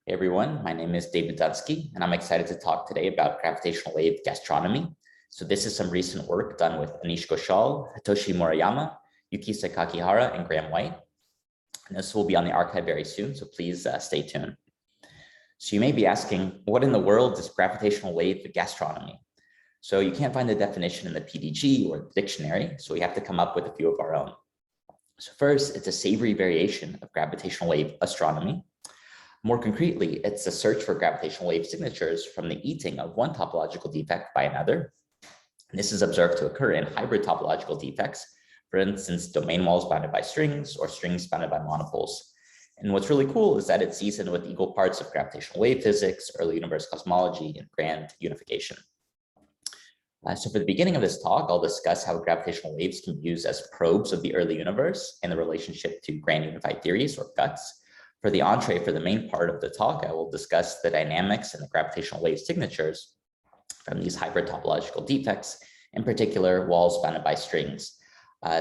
Hey everyone, my name is David Dunsky, and I'm excited to talk today about gravitational wave gastronomy. So this is some recent work done with Anish Ghoshal, Hitoshi Murayama, Yukisa Kakihara, and Graham White. And this will be on the archive very soon, so please stay tuned. So you may be asking, what in the world is gravitational wave gastronomy? So you can't find the definition in the PDG or the dictionary, so we have to come up with a few of our own. So first, it's a savory variation of gravitational wave astronomy. More concretely, it's a search for gravitational wave signatures from the eating of one topological defect by another. And this is observed to occur in hybrid topological defects, for instance, domain walls bounded by strings or strings bounded by monopoles. And what's really cool is that it's seasoned with equal parts of gravitational wave physics, early universe cosmology, and grand unification. So for the beginning of this talk, I'll discuss how gravitational waves can be used as probes of the early universe and the relationship to grand unified theories or GUTs. For the entree, for the main part of the talk, I will discuss the dynamics and the gravitational wave signatures from these hybrid topological defects, in particular, walls bounded by strings.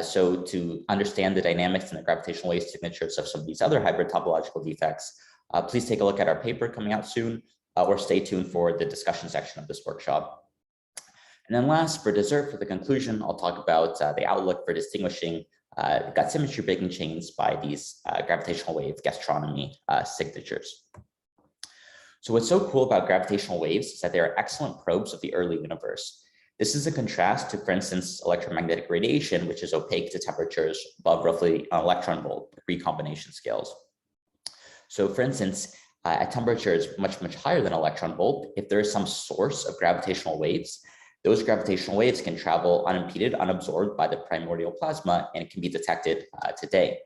So to understand the dynamics and the gravitational wave signatures of some of these other hybrid topological defects, please take a look at our paper coming out soon, or stay tuned for the discussion section of this workshop. And then last, for dessert, for the conclusion, I'll talk about the outlook for distinguishing gut symmetry breaking chains by these gravitational wave gastronomy signatures. So what's so cool about gravitational waves is that they are excellent probes of the early universe. This is a contrast to, for instance, electromagnetic radiation, which is opaque to temperatures above roughly an electron volt recombination scales. So for instance, at temperatures much higher than electron volt, if there is some source of gravitational waves, those gravitational waves can travel unimpeded, unabsorbed by the primordial plasma, and it can be detected today.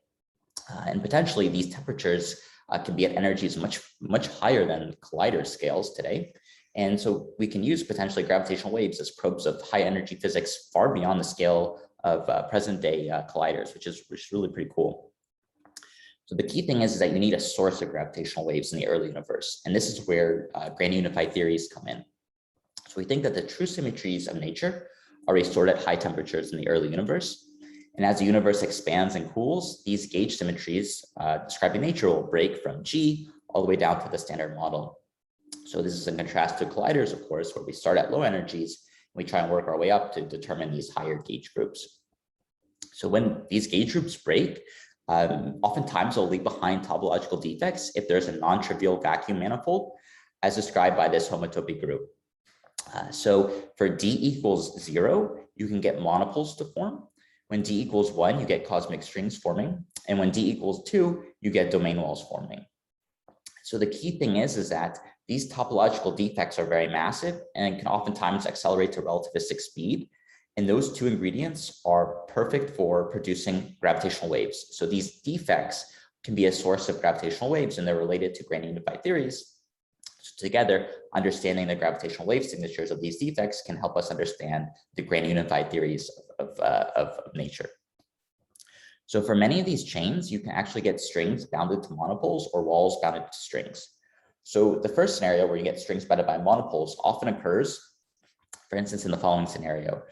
And potentially these temperatures can be at energies much higher than collider scales today. And so we can use potentially gravitational waves as probes of high energy physics far beyond the scale of present day colliders, which is really pretty cool. So the key thing is that you need a source of gravitational waves in the early universe. And this is where grand unified theories come in. So we think that the true symmetries of nature are restored at high temperatures in the early universe. And as the universe expands and cools, these gauge symmetries describing nature will break from G all the way down to the standard model. So this is in contrast to colliders, of course, where we start at low energies, and we try and work our way up to determine these higher gauge groups. So when these gauge groups break, oftentimes they'll leave behind topological defects if there's a non-trivial vacuum manifold, as described by this homotopy group. So for D equals 0, you can get monopoles to form. When D equals 1, you get cosmic strings forming. And when D equals 2, you get domain walls forming. So the key thing is that these topological defects are very massive and can oftentimes accelerate to relativistic speed. And those two ingredients are perfect for producing gravitational waves. So these defects can be a source of gravitational waves, and they're related to grand unified theories. So together, understanding the gravitational wave signatures of these defects can help us understand the grand unified theories of nature. So for many of these chains, you can actually get strings bounded to monopoles or walls bounded to strings. So the first scenario where you get strings bounded by monopoles often occurs, for instance, in the following scenario,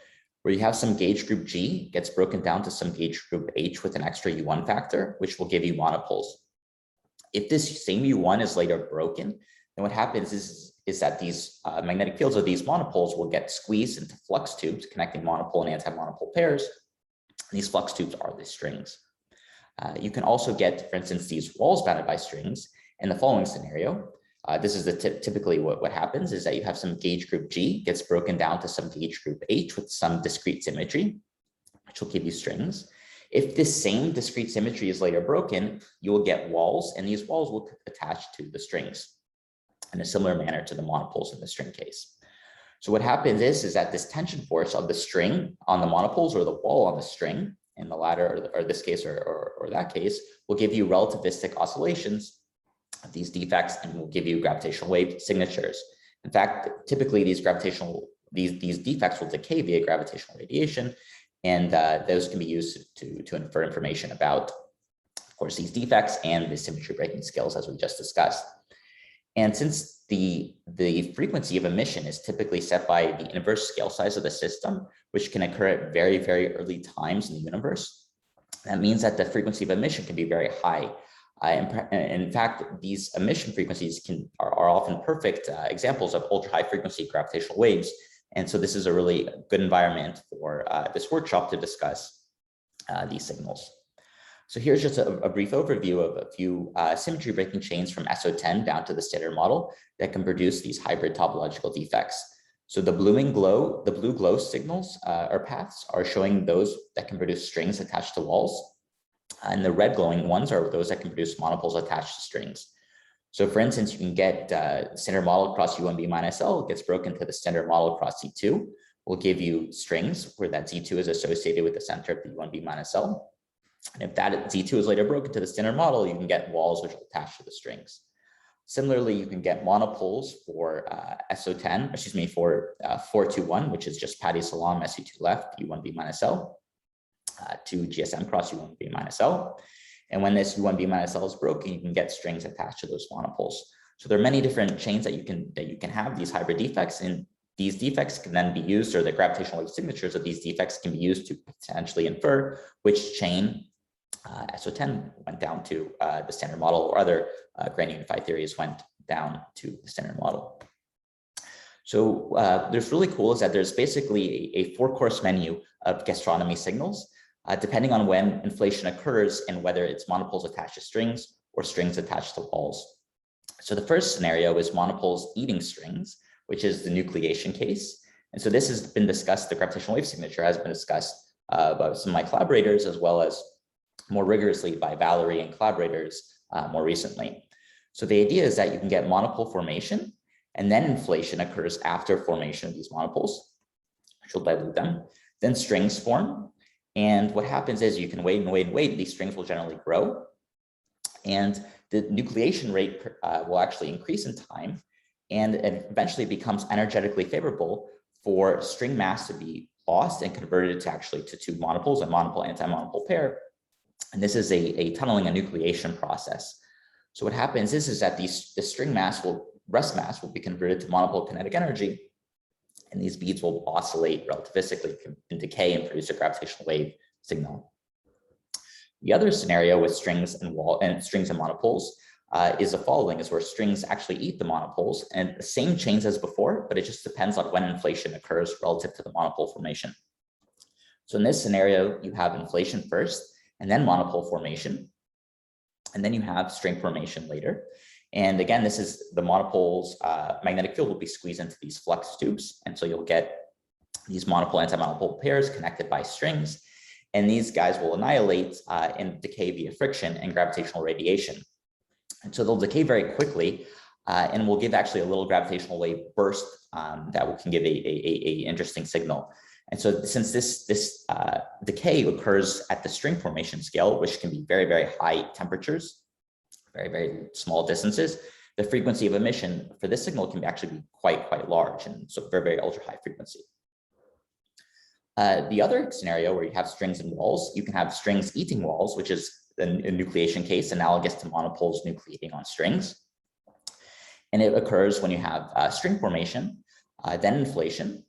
where you have some gauge group G gets broken down to some gauge group H with an extra U1 factor, which will give you monopoles. If this same U1 is later broken, then what happens is that these magnetic fields of these monopoles will get squeezed into flux tubes connecting monopole and anti-monopole pairs. And these flux tubes are the strings. You can also get, for instance, these walls bounded by strings in the following scenario. This is typically what happens is that you have some gauge group G gets broken down to some gauge group H with some discrete symmetry, which will give you strings. If this same discrete symmetry is later broken, you will get walls, and these walls will attach to the strings in a similar manner to the monopoles in the string case. So what happens is that this tension force of the string on the monopoles or the wall on the string, in the latter or this case or that case, will give you relativistic oscillations of these defects and will give you gravitational wave signatures. In fact, typically these defects will decay via gravitational radiation, and those can be used to infer information about, of course, these defects and the symmetry breaking scales as we just discussed. And since the frequency of emission is typically set by the inverse scale size of the system, which can occur at very early times in the universe, that means that the frequency of emission can be very high. In fact, these emission frequencies are often perfect examples of ultra-high frequency gravitational waves. And so this is a really good environment for this workshop to discuss these signals. So here's just a brief overview of a few symmetry breaking chains from SO10 down to the standard model that can produce these hybrid topological defects. So the blue glow signals or paths are showing those that can produce strings attached to walls. And the red glowing ones are those that can produce monopoles attached to strings. So for instance, you can get standard model across U1b minus L gets broken to the standard model across Z2. Will give you strings where that Z2 is associated with the center of the U1b minus L. And if that Z2 is later broken to the standard model, you can get walls which will attach to the strings. Similarly, you can get monopoles for SO10, excuse me, for 421, which is just Patty Salam, SU2 left, U1b minus L. To GSM cross U1b minus L. And when this U1b minus L is broken, you can get strings attached to those monopoles. So there are many different chains that you can have these hybrid defects, and these defects can then be used, or the gravitational wave signatures of these defects can be used to potentially infer which chain SO10 went down to the standard model, or other grand unified theories went down to the standard model. So there's really cool is that there's basically a 4-course menu of gastronomy signals, depending on when inflation occurs and whether it's monopoles attached to strings or strings attached to walls. So the first scenario is monopoles eating strings, which is the nucleation case. And so this has been discussed, the gravitational wave signature has been discussed by some of my collaborators, as well as more rigorously by Valerie and collaborators more recently. So the idea is that you can get monopole formation, and then inflation occurs after formation of these monopoles, which will dilute them. Then strings form. And what happens is you can wait and wait and wait. These strings will generally grow. And the nucleation rate will actually increase in time. And it eventually becomes energetically favorable for string mass to be lost and converted to actually to two monopoles, a monopole-anti-monopole pair. And this is a tunneling and nucleation process. So what happens is that the string mass rest mass will be converted to monopole kinetic energy. And these beads will oscillate relativistically in decay and produce a gravitational wave signal. The other scenario with strings and monopoles is the following: is where strings actually eat the monopoles, and the same chains as before, but it just depends on when inflation occurs relative to the monopole formation. So in this scenario, you have inflation first, and then monopole formation, and then you have string formation later. And again, this is the monopoles magnetic field will be squeezed into these flux tubes. And so you'll get these monopole anti-monopole pairs connected by strings. And these guys will annihilate and decay via friction and gravitational radiation. And so they'll decay very quickly and will give actually a little gravitational wave burst that can give a interesting signal. And so since this decay occurs at the string formation scale, which can be very, very high temperatures, very, very small distances, the frequency of emission for this signal can actually be quite large, and so very, very ultra high frequency. The other scenario where you have strings and walls, you can have strings eating walls, which is a nucleation case analogous to monopoles nucleating on strings. And it occurs when you have string formation, then inflation,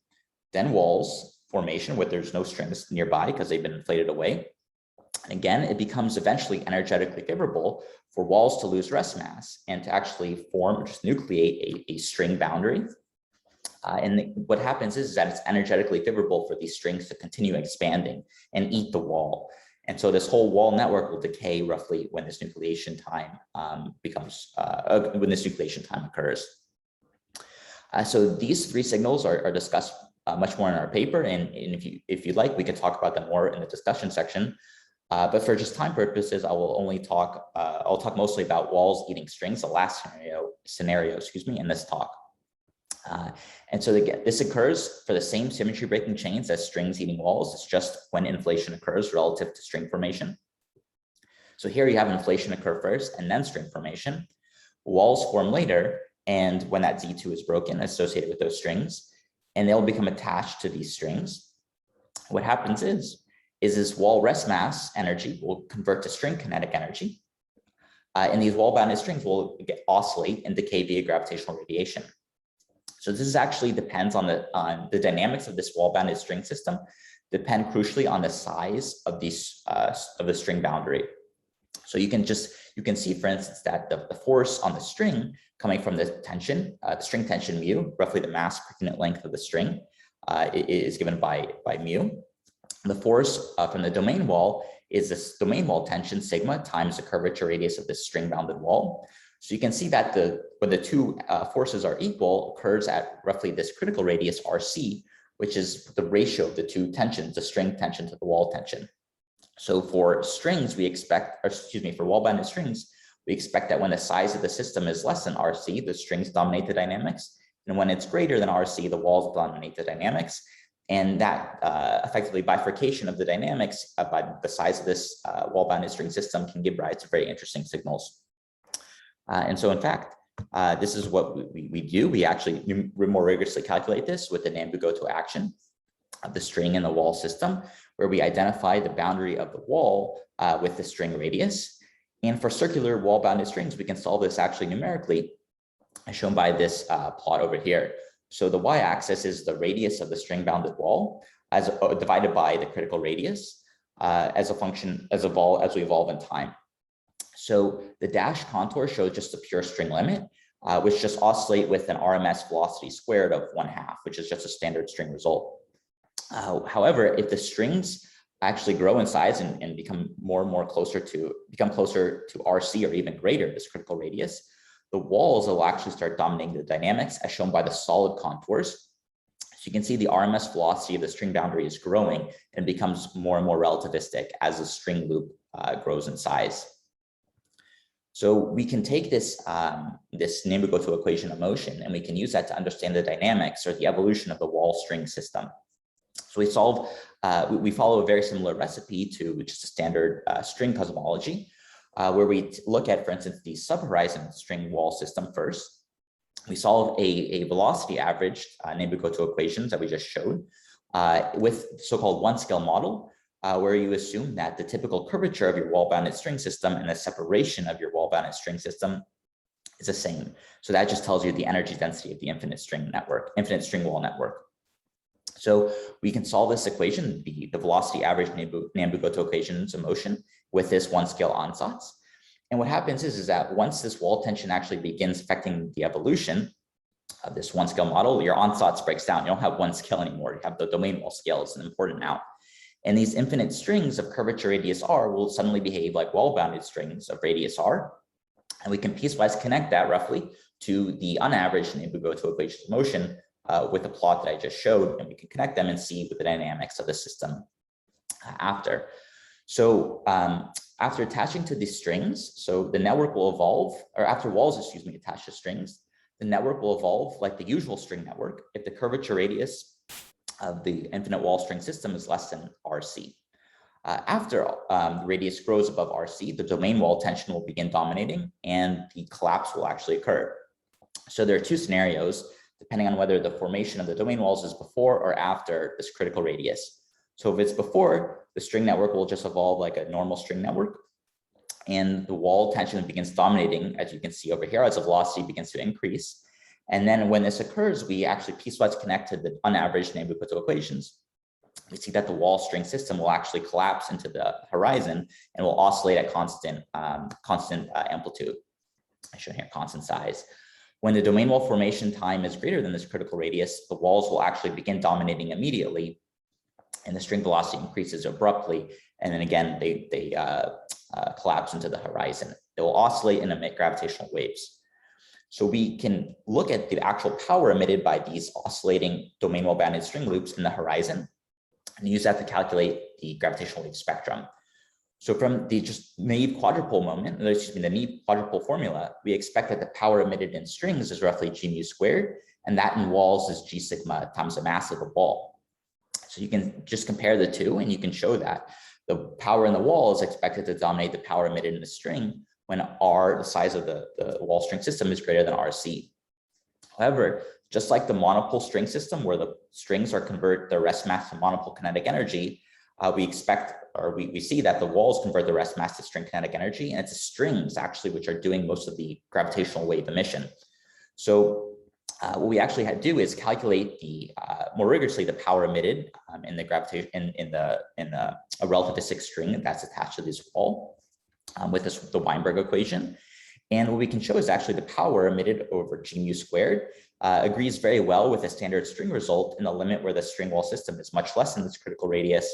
then walls formation where there's no strings nearby because they've been inflated away. And again, it becomes eventually energetically favorable for walls to lose rest mass and to actually form or just nucleate a string boundary. And what happens is that it's energetically favorable for these strings to continue expanding and eat the wall. And so this whole wall network will decay roughly when this nucleation time occurs. So these three signals are discussed much more in our paper, and if you'd like, we can talk about them more in the discussion section. But for just time purposes, I will only talk. I'll talk mostly about walls eating strings, the last scenario, in this talk. And so again, this occurs for the same symmetry breaking chains as strings eating walls. It's just when inflation occurs relative to string formation. So here you have inflation occur first and then string formation. Walls form later, and when that Z2 is broken, associated with those strings, and they'll become attached to these strings. What happens is this wall rest mass energy will convert to string kinetic energy. And these wall bounded strings will oscillate and decay via gravitational radiation. So this actually depends on the dynamics of this wall bounded string system, depend crucially on the size of the string boundary. So you can see, for instance, that the force on the string coming from the tension, the string tension mu, roughly the mass per unit length of the string, is given by mu. The force from the domain wall is this domain wall tension sigma times the curvature radius of this string bounded wall. So you can see that when the two forces are equal, occurs at roughly this critical radius RC, which is the ratio of the two tensions, the string tension to the wall tension. So for strings, for wall-bounded strings, we expect that when the size of the system is less than RC, the strings dominate the dynamics. And when it's greater than RC, the walls dominate the dynamics. And that effectively bifurcation of the dynamics by the size of this wall-bounded string system can give rise to very interesting signals. And so in fact, this is what we do. We actually more rigorously calculate this with the Nambu-Goto action of the string and the wall system, where we identify the boundary of the wall with the string radius. And for circular wall-bounded strings, we can solve this actually numerically, as shown by this plot over here. So the y-axis is the radius of the string-bounded wall as divided by the critical radius as a function as we evolve in time. So the dashed contour shows just the pure string limit, which just oscillate with an RMS velocity squared of 1/2, which is just a standard string result. However, if the strings actually grow in size and become closer to RC or even greater, this critical radius, the walls will actually start dominating the dynamics, as shown by the solid contours. So you can see the RMS velocity of the string boundary is growing and becomes more and more relativistic as the string loop grows in size. So we can take this Nambu-Goto equation of motion, and we can use that to understand the dynamics or the evolution of the wall string system. So we follow a very similar recipe to just a standard string cosmology, where we look at, for instance, the subhorizon string wall system first. We solve a velocity averaged Nambu-Goto equations that we just showed with so-called one-scale model, where you assume that the typical curvature of your wall-bounded string system and the separation of your wall-bounded string system is the same. So that just tells you the energy density of the infinite string wall network. So we can solve this equation, the velocity average Nambu-Goto equations of motion, with this one-scale ansatz. And what happens is that once this wall tension actually begins affecting the evolution of this one-scale model, your ansatz breaks down. You don't have one scale anymore. You have the domain wall scale. It's important now. And these infinite strings of curvature radius r will suddenly behave like wall-bounded strings of radius r. And we can piecewise connect that roughly to the unaveraged Nambu-Goto equations of motion with the plot that I just showed, and we can connect them and see what the dynamics of the system after. So after attaching to these strings, so the network will evolve, or after walls, attached to strings, the network will evolve like the usual string network if the curvature radius of the infinite wall string system is less than RC. After the radius grows above RC, the domain wall tension will begin dominating and the collapse will actually occur. So there are two scenarios, depending on whether the formation of the domain walls is before or after this critical radius. So if it's before, the string network will just evolve like a normal string network, and the wall tension begins dominating, as you can see over here, as the velocity begins to increase. And then when this occurs, we actually piecewise connect to the unaveraged Nambu-Goto equations. We see that the wall string system will actually collapse into the horizon and will oscillate at constant amplitude. I show here constant size. When the domain wall formation time is greater than this critical radius, the walls will actually begin dominating immediately, and the string velocity increases abruptly. And then again, they collapse into the horizon. They will oscillate and emit gravitational waves. So we can look at the actual power emitted by these oscillating domain wall bounded string loops in the horizon and use that to calculate the gravitational wave spectrum. So from the just naive quadrupole moment, the naive quadrupole formula, we expect that the power emitted in strings is roughly g mu squared, and that in walls is g sigma times the mass of the wall. So you can just compare the two, and you can show that the power in the wall is expected to dominate the power emitted in the string when R, the size of the wall string system, is greater than RC. However, just like the monopole string system, where the strings convert the rest mass to monopole kinetic energy, we see that the walls convert the rest mass to string kinetic energy, and it's the strings actually which are doing most of the gravitational wave emission. So what we actually had to do is calculate more rigorously the power emitted in the gravitation in a relativistic string that's attached to this wall. with the Weinberg equation. And what we can show is actually the power emitted over g mu squared agrees very well with a standard string result in the limit where the string wall system is much less than this critical radius.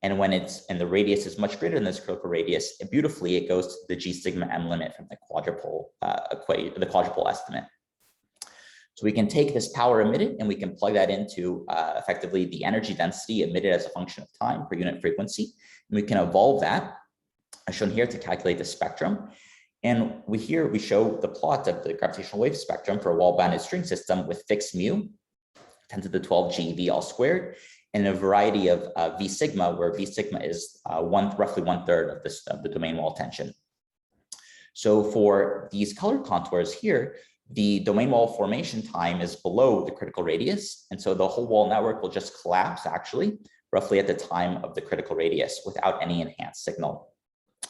And when the radius is much greater than this critical radius, beautifully it goes to the g sigma m limit from the quadrupole estimate. So we can take this power emitted and we can plug that into effectively the energy density emitted as a function of time per unit frequency. And we can evolve that, as shown here, to calculate the spectrum. And we show the plot of the gravitational wave spectrum for a wall-bounded string system with fixed mu, 10 to the 12 GeV all squared, and a variety of V sigma, where V sigma is roughly 1/3 of the domain wall tension. So for these color contours here, the domain wall formation time is below the critical radius. And so the whole wall network will just collapse actually, roughly at the time of the critical radius without any enhanced signal.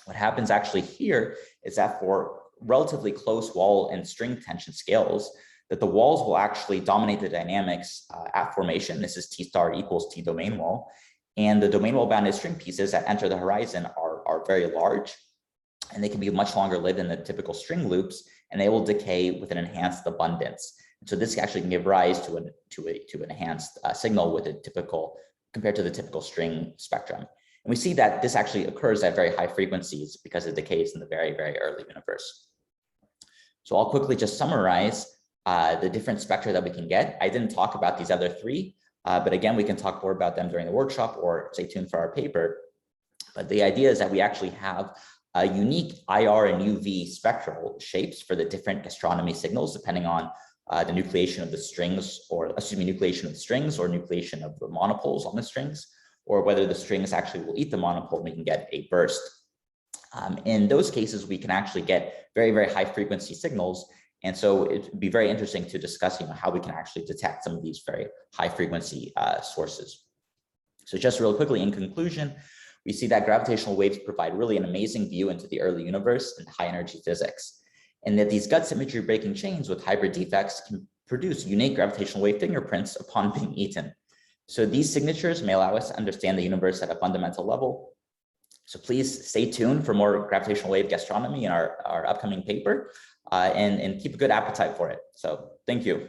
What happens actually here is that for relatively close wall and string tension scales, that the walls will actually dominate the dynamics at formation. This is T star equals T domain wall. And the domain wall bounded string pieces that enter the horizon are very large, and they can be much longer lived than the typical string loops, and they will decay with an enhanced abundance. And so this actually can give rise to an enhanced signal with compared to the typical string spectrum. And we see that this actually occurs at very high frequencies because it decays in the very, very early universe. So I'll quickly just summarize the different spectra that we can get. I didn't talk about these other three, but again, we can talk more about them during the workshop or stay tuned for our paper. But the idea is that we actually have unique IR and UV spectral shapes for the different gastronomy signals, depending on the nucleation of the strings, or nucleation of the strings or nucleation of the monopoles on the strings, or whether the strings actually will eat the monopole and we can get a burst. In those cases, we can actually get very, very high frequency signals. And so it'd be very interesting to discuss how we can actually detect some of these very high frequency sources. So just real quickly, in conclusion, we see that gravitational waves provide really an amazing view into the early universe and high energy physics, and that these gut symmetry breaking chains with hybrid defects can produce unique gravitational wave fingerprints upon being eaten. So these signatures may allow us to understand the universe at a fundamental level. So please stay tuned for more gravitational wave gastronomy in our upcoming paper, and keep a good appetite for it. So thank you.